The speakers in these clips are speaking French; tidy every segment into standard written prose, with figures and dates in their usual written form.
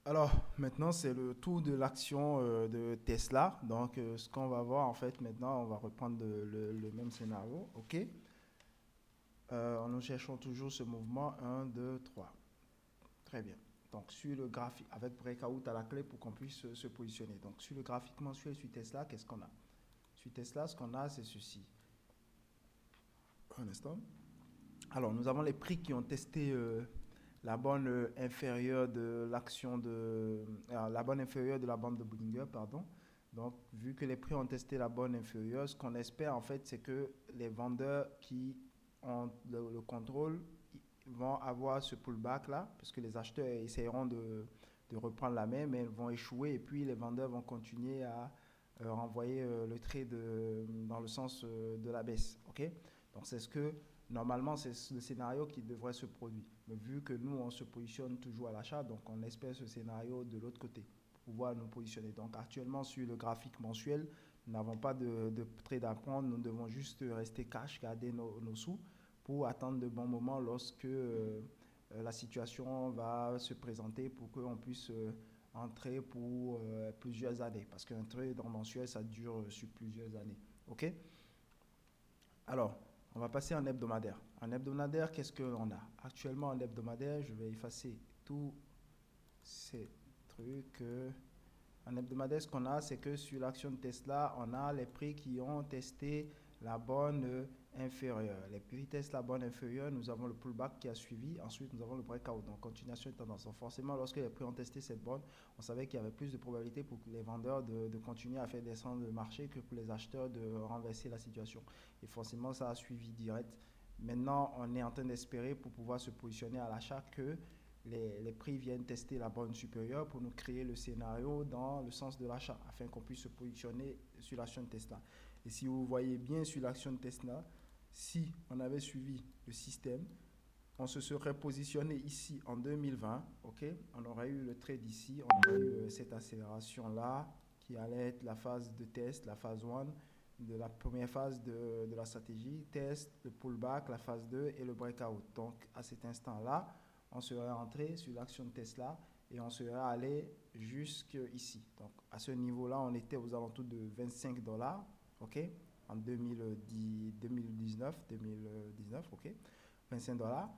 Alors, maintenant, c'est le tour de l'action de Tesla. Donc, ce qu'on va voir, en fait, maintenant, on va reprendre le même scénario. OK? Nous cherchons toujours ce mouvement un, 2, 3. Très bien. Donc, sur le graphique, avec breakout à la clé pour qu'on puisse se positionner. Donc, sur le graphique mensuel sur Tesla, qu'est-ce qu'on a? Sur Tesla, ce qu'on a, c'est ceci. Un instant. Alors, nous avons les prix qui ont testé la bande inférieure de l'action la bande inférieure de la bande de Bollinger, pardon. Donc, vu que les prix ont testé la bande inférieure, ce qu'on espère en fait, c'est que les vendeurs qui ont le contrôle vont avoir ce pullback là, parce que les acheteurs essaieront de reprendre la main, mais ils vont échouer et puis les vendeurs vont continuer à renvoyer le trade dans le sens de la baisse. Ok? Donc, c'est ce que normalement, c'est le scénario qui devrait se produire. Mais vu que nous, on se positionne toujours à l'achat, donc on espère ce scénario de l'autre côté pour pouvoir nous positionner. Donc actuellement, sur le graphique mensuel, nous n'avons pas de trade à prendre. Nous devons juste rester cash, garder nos sous pour attendre de bons moments lorsque la situation va se présenter pour qu'on puisse entrer pour plusieurs années. Parce qu'un trade en mensuel, ça dure sur plusieurs années. OK? Alors, on va passer en hebdomadaire. En hebdomadaire, qu'est-ce qu'on a? Actuellement, en hebdomadaire, je vais effacer tous ces trucs. En hebdomadaire, ce qu'on a, c'est que sur l'action de Tesla, on a les prix qui ont testé la borne inférieure. Les prix testent la borne inférieure, nous avons le pullback qui a suivi, ensuite nous avons le breakout, donc continuation de tendance. Donc forcément, lorsque les prix ont testé cette borne, on savait qu'il y avait plus de probabilité pour les vendeurs de continuer à faire descendre le marché que pour les acheteurs de renverser la situation. Et forcément, ça a suivi direct. Maintenant, on est en train d'espérer pour pouvoir se positionner à l'achat que les prix viennent tester la borne supérieure pour nous créer le scénario dans le sens de l'achat afin qu'on puisse se positionner sur l'action de Tesla. Et si vous voyez bien sur l'action de Tesla, si on avait suivi le système, on se serait positionné ici en 2020, ok? On aurait eu le trade ici, on aurait eu cette accélération-là qui allait être la phase de test, la phase 1 de la première phase de la stratégie, test, le pullback, la phase 2 et le breakout. Donc à cet instant-là, on serait entré sur l'action de Tesla et on serait allé jusqu'ici. Donc à ce niveau-là, on était aux alentours de 25 dollars, ok? En 2019, ok? 25 dollars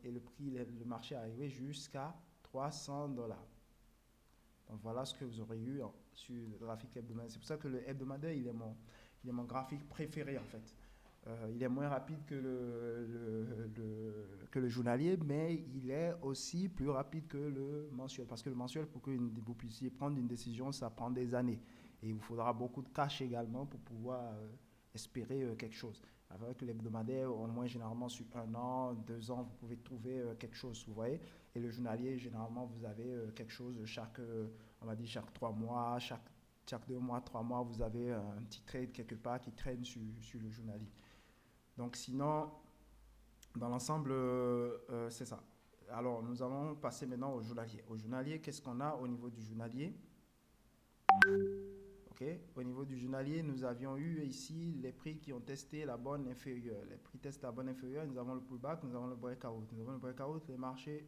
et le prix, le marché est arrivé jusqu'à 300 dollars. Donc voilà ce que vous aurez eu sur le graphique hebdomadaire. C'est pour ça que le hebdomadaire, il est mon graphique préféré en fait. Il est moins rapide que que le journalier, mais il est aussi plus rapide que le mensuel. Parce que le mensuel, pour que vous puissiez prendre une décision, ça prend des années. Et il vous faudra beaucoup de cash également pour pouvoir espérer quelque chose. Avec l'hebdomadaire, au moins généralement sur un an, 2 ans, vous pouvez trouver quelque chose, vous voyez. Et le journalier, généralement, vous avez quelque chose chaque, on va dire chaque 3 mois, chaque 2 mois, 3 mois, vous avez un petit trade quelque part qui traîne sur le journalier. Donc sinon, dans l'ensemble, c'est ça. Alors, nous allons passer maintenant au journalier. Au journalier, qu'est-ce qu'on a au niveau du journalier? Ok. Au niveau du journalier, nous avions eu ici les prix qui ont testé la borne inférieure. Les prix testent la borne inférieure, nous avons le pullback, nous avons le breakout. Nous avons le breakout, les marchés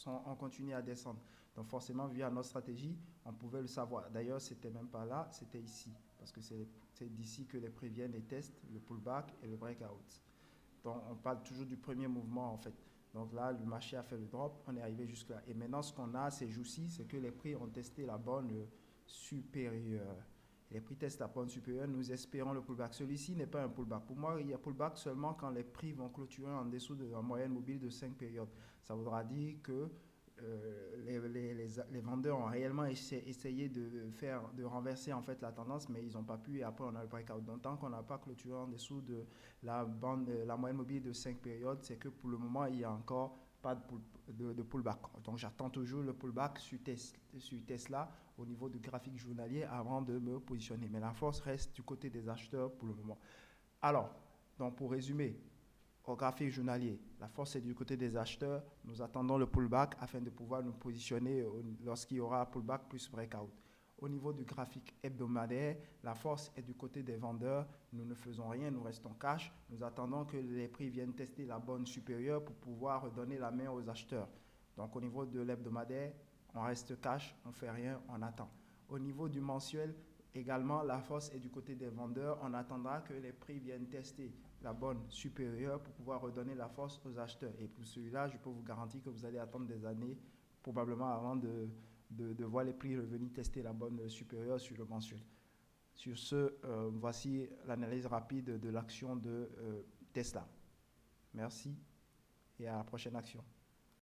ont continué à descendre. Donc forcément, via notre stratégie, on pouvait le savoir. D'ailleurs, c'était même pas là, c'était ici. Parce que c'est d'ici que les prix viennent et testent le pullback et le breakout. Donc on parle toujours du premier mouvement en fait. Donc là, le marché a fait le drop, on est arrivé jusque-là. Et maintenant, ce qu'on a ces jours-ci, c'est que les prix ont testé la borne supérieure. Les prix testent la borne supérieure, nous espérons le pullback. Celui-ci n'est pas un pullback. Pour moi, il y a pullback seulement quand les prix vont clôturer en dessous de la moyenne mobile de 5 périodes. Ça voudra dire que les vendeurs ont réellement essayé de renverser en fait la tendance, mais ils n'ont pas pu et après on a le breakout. Donc tant qu'on n'a pas clôturé en dessous de la moyenne mobile de 5 périodes, c'est que pour le moment il n'y a encore pas de pullback. Donc j'attends toujours le pullback sur Tesla au niveau du graphique journalier avant de me positionner. Mais la force reste du côté des acheteurs pour le moment. Alors, donc pour résumer, au graphique journalier, la force est du côté des acheteurs. Nous attendons le pullback afin de pouvoir nous positionner lorsqu'il y aura pullback plus breakout. Au niveau du graphique hebdomadaire, la force est du côté des vendeurs. Nous ne faisons rien, nous restons cash. Nous attendons que les prix viennent tester la borne supérieure pour pouvoir redonner la main aux acheteurs. Donc au niveau de l'hebdomadaire, On reste cash, on ne fait rien, on attend. Au niveau du mensuel, également, la force est du côté des vendeurs. On attendra que les prix viennent tester la bonne supérieure pour pouvoir redonner la force aux acheteurs. Et pour celui-là, je peux vous garantir que vous allez attendre des années, probablement avant de voir les prix revenir tester la bonne supérieure sur le mensuel. Sur ce, voici l'analyse rapide de l'action de Tesla. Merci et à la prochaine action.